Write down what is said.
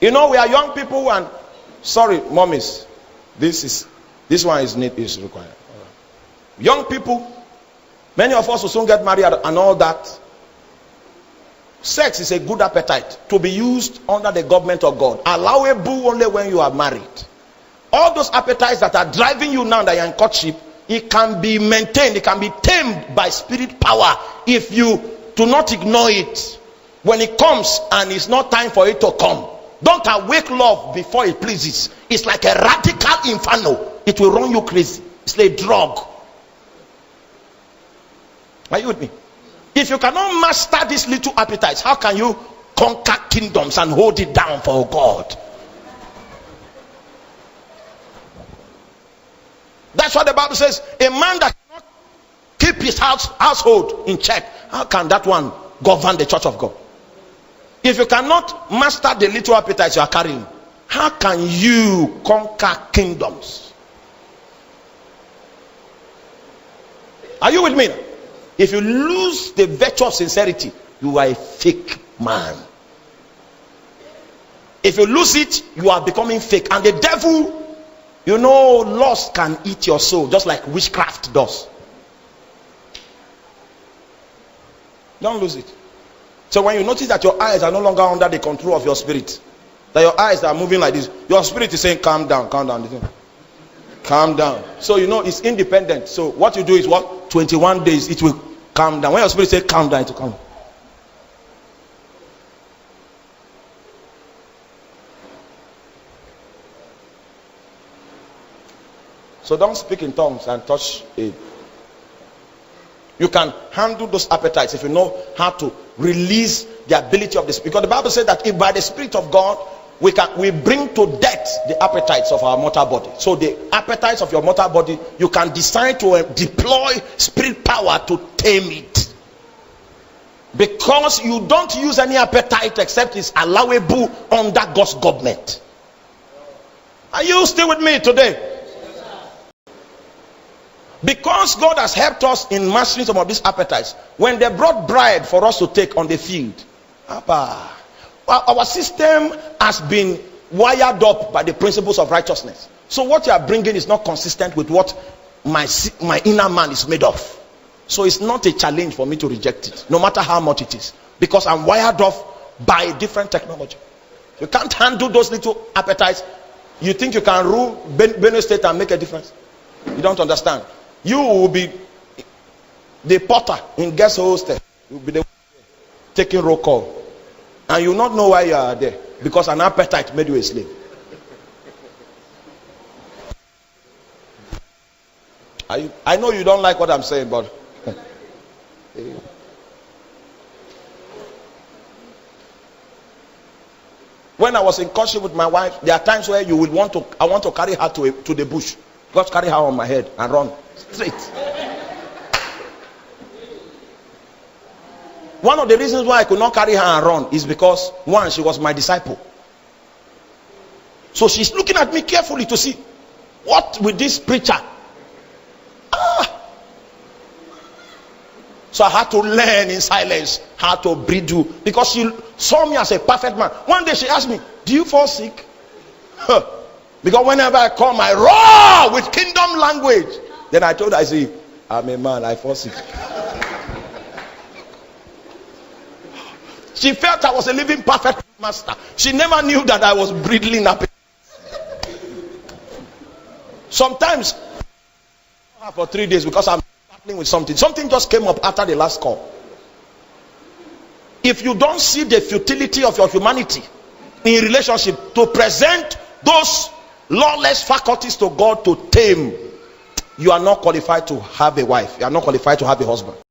You know, we are young people and sorry, mommies, this one is required. Young people, many of us will soon get married and all that. Sex is a good appetite to be used under the government of God. Allowable only when you are married. All those appetites that are driving you now that you're in courtship, it can be maintained, it can be tamed by spirit power if you do not ignore it. When it comes and it's not time for it to come, don't awake love before it pleases. It's like a radical inferno. It will run you crazy. It's like a drug. Are you with me? If you cannot master these little appetites, how can you conquer kingdoms and hold it down for God? That's what the Bible says. A man that cannot keep his household in check, how can that one govern the church of God? If you cannot master the little appetites you are carrying, how can you conquer kingdoms? Are you with me? If you lose the virtue of sincerity, you are a fake man. If you lose it, you are becoming fake. And the devil, you know, lust can eat your soul just like witchcraft does. Don't lose it. So when you notice that your eyes are no longer under the control of your spirit, that your eyes are moving like this, your spirit is saying, calm down, calm down. Calm down. So you know it's independent. So what you do is what? 21 days it will calm down. When your spirit says calm down, it will calm down. So don't speak in tongues and touch it. You can handle those appetites if you know how to release the ability of the spirit. Because the Bible says that if by the Spirit of God we bring to death the appetites of our mortal body. So the appetites of your mortal body, you can decide to deploy spirit power to tame it. Because you don't use any appetite except it's allowable under God's government. Are you still with me today? Because God has helped us in mastering some of these appetites. When they brought bride for us to take on the field, our system has been wired up by the principles of righteousness. So what you are bringing is not consistent with what my inner man is made of. So it's not a challenge for me to reject it, no matter how much it is, because I'm wired off by a different technology. You can't handle those little appetites. You think you can rule Benue State and make a difference? You don't understand. You will be the potter in guest hostel. You will be the taking roll call, and you will not know why you are there, because an appetite made you a slave. I know you don't like what I'm saying, but when I was in courtship with my wife, there are times where I want to carry her to the bush. Just carry her on my head and run straight. One of the reasons why I could not carry her and run is because, one, she was my disciple. So she's looking at me carefully to see what with this preacher. So I had to learn in silence how to bridle, because she saw me as a perfect man. One day she asked me, do you fall sick? Because whenever I come, I roar with kingdom language. Then I told her, I say, I'm a man, I fall sick. She felt I was a living perfect master. She never knew that I was bridling up. Sometimes for 3 days because I'm battling with something. Something just came up after the last call. If you don't see the futility of your humanity in relationship to present those lawless faculties to God to tame, you are not qualified to have a wife. You are not qualified to have a husband.